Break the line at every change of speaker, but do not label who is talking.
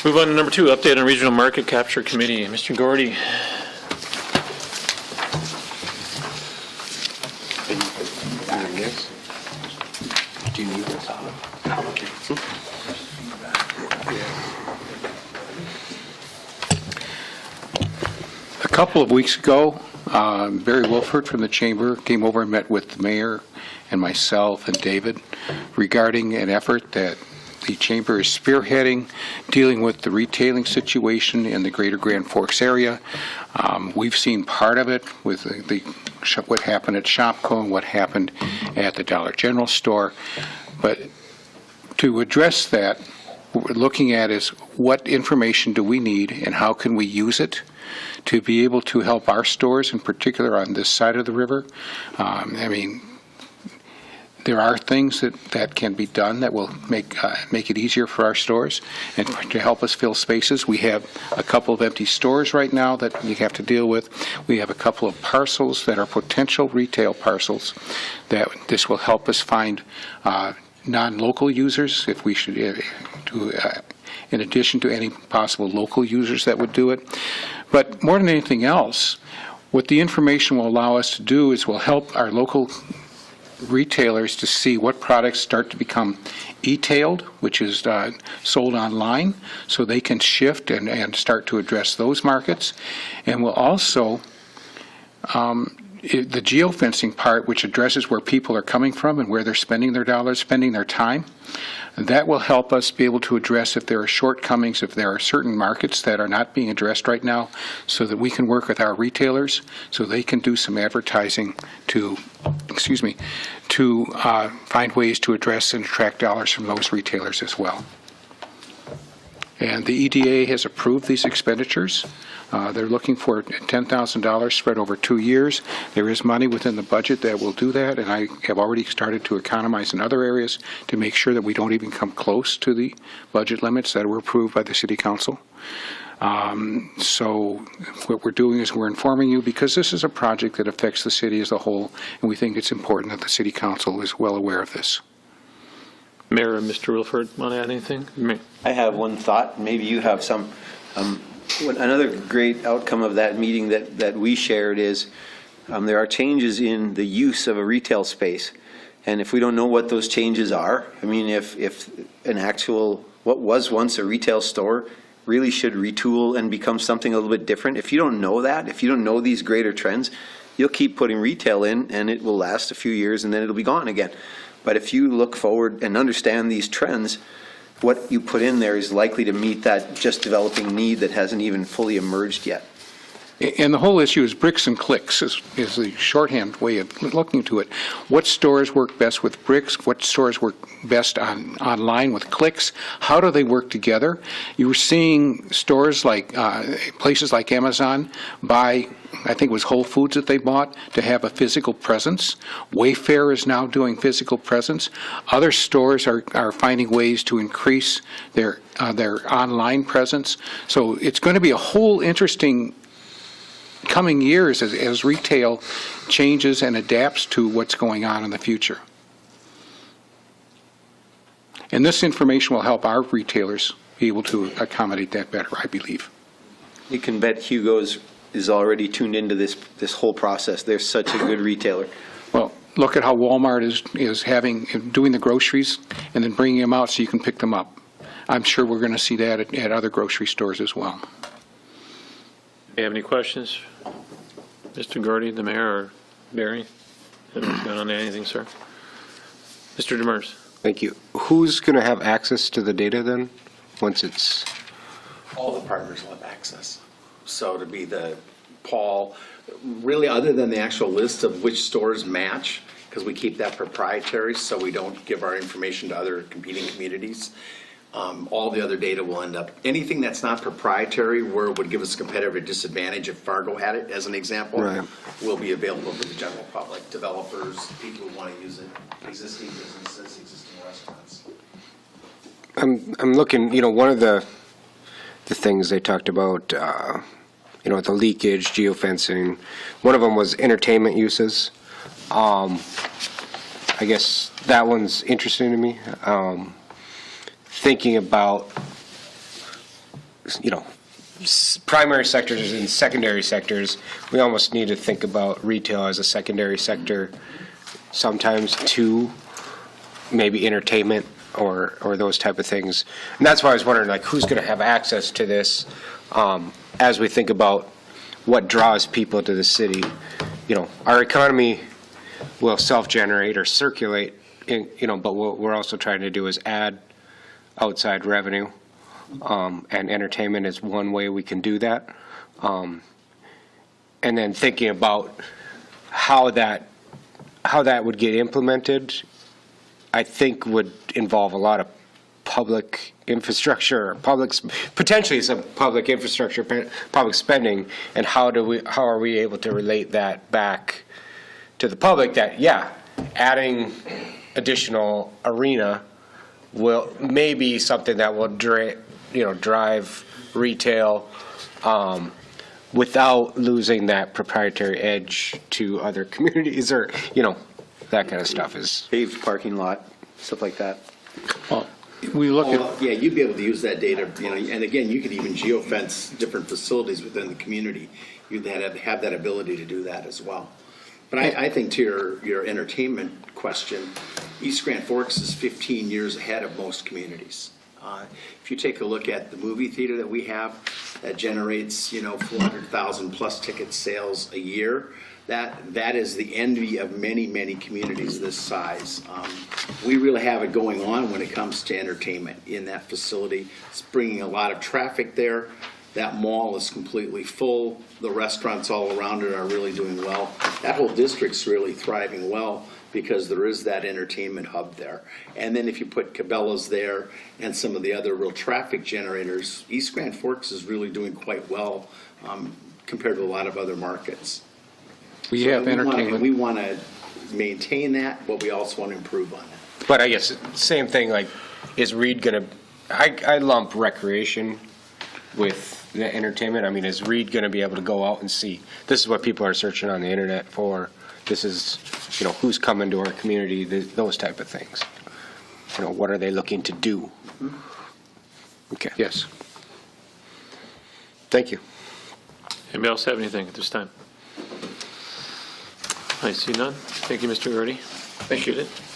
Move on to number 2, update on Regional Market Capture Committee. Mr. Gordy.
Do you need this? A couple of weeks ago, Barry Wilford from the Chamber came over and met with the mayor and myself and David regarding an effort that the Chamber is spearheading dealing with the retailing situation in the greater Grand Forks area. We've seen part of it with what happened at Shopko and what happened at the Dollar General store. But to address that, what we're looking at is what information do we need and how can we use it to be able to help our stores, in particular on this side of the river. I mean, there are things that can be done that will make it easier for our stores and to help us fill spaces. We have a couple of empty stores right now that we have to deal with. We have a couple of parcels that are potential retail parcels that this will help us find non-local users if we should do in addition to any possible local users that would do it. But more than anything else, what the information will allow us to do is will help our local retailers to see what products start to become e-tailed, which is sold online, so they can shift and start to address those markets. And will also, the geofencing part, which addresses where people are coming from and where they're spending their dollars, spending their time, that will help us be able to address if there are shortcomings, if there are certain markets that are not being addressed right now, so that we can work with our retailers so they can do some advertising to, to find ways to address and attract dollars from those retailers as well. And the EDA has approved these expenditures. They're looking for $10,000 spread over 2 years. There is money within the budget that will do that, and I have already started to economize in other areas to make sure that we don't even come close to the budget limits that were approved by the City Council. So what we're doing is we're informing you because this is a project that affects the city as a whole, and we think it's important that the City Council is well aware of this.
Mayor and Mr. Wilford, want to add anything?
I have one thought. Maybe you have some. Another great outcome of that meeting that we shared is there are changes in the use of a retail space. And if we don't know what those changes are, I mean, if an actual, what was once a retail store really should retool and become something a little bit different, if you don't know that, if you don't know these greater trends, you'll keep putting retail in and it will last a few years and then it'll be gone again. But if you look forward and understand these trends, what you put in there is likely to meet that just developing need that hasn't even fully emerged yet.
And the whole issue is bricks and clicks is the shorthand way of looking to it. What stores work best with bricks? What stores work best online with clicks? How do they work together? You were seeing stores like places like Amazon buy, I think it was Whole Foods that they bought to have a physical presence. Wayfair is now doing physical presence. Other stores are finding ways to increase their online presence. So it's going to be a whole interesting coming years as retail changes and adapts to what's going on in the future. And this information will help our retailers be able to accommodate that better, I believe.
You can bet Hugo's is already tuned into this whole process. They're such a good retailer.
Well, look at how Walmart is doing the groceries and then bringing them out so you can pick them up. I'm sure we're going to see that at other grocery stores as well.
Do you have any questions? Mr. Gordy, the mayor, or Barry? Haven't gone on to anything, sir. Mr. Demers.
Thank you. Who's going to have access to the data then, once it's?
All the partners will have access. So to be Paul, really other than the actual list of which stores match, because we keep that proprietary so we don't give our information to other competing communities. All the other data will end up, anything that's not proprietary where it would give us a competitive disadvantage if Fargo had it, as an example,
right,
will be available for the general public, developers, people who want to use it, existing businesses, existing restaurants.
I'm looking, one of the things they talked about, the leakage, geofencing, one of them was entertainment uses. I guess that one's interesting to me. Thinking about primary sectors and secondary sectors. We almost need to think about retail as a secondary sector, sometimes too, maybe entertainment or those type of things. And that's why I was wondering, like, who's going to have access to this as we think about what draws people to the city. Our economy will self-generate or circulate, but what we're also trying to do is add outside revenue. And entertainment is one way we can do that. And then thinking about how that would get implemented, I think would involve a lot of public infrastructure, potentially some public infrastructure, public spending, and how are we able to relate that back to the public that, adding additional arena may be something that will drive retail without losing that proprietary edge to other communities or, that kind of stuff is.
Paved parking lot, stuff like that.
Well, we look at,
Yeah, you'd be able to use that data, and again, you could even geofence different facilities within the community. You'd have that ability to do that as well. But I think to your entertainment question, East Grand Forks is 15 years ahead of most communities. If you take a look at the movie theater that we have, that generates 400,000 plus ticket sales a year. That is the envy of many communities this size. We really have it going on when it comes to entertainment in that facility. It's bringing a lot of traffic there. That mall is completely full. The restaurants all around it are really doing well. That whole district's really thriving well because there is that entertainment hub there. And then if you put Cabela's there and some of the other real traffic generators, East Grand Forks is really doing quite well compared to a lot of other markets.
we have entertainment.
We want to maintain that, but we also want to improve on it.
But I guess same thing, like, is Reed going to, I lump recreation with the entertainment. I mean, is Reed going to be able to go out and see, this is what people are searching on the internet for, this is, who's coming to our community, those type of things. What are they looking to do? Okay.
Yes.
Thank you.
Anybody else have anything at this time? I see none. Thank you, Mr. Gertie.
Thank you.
Appreciate it.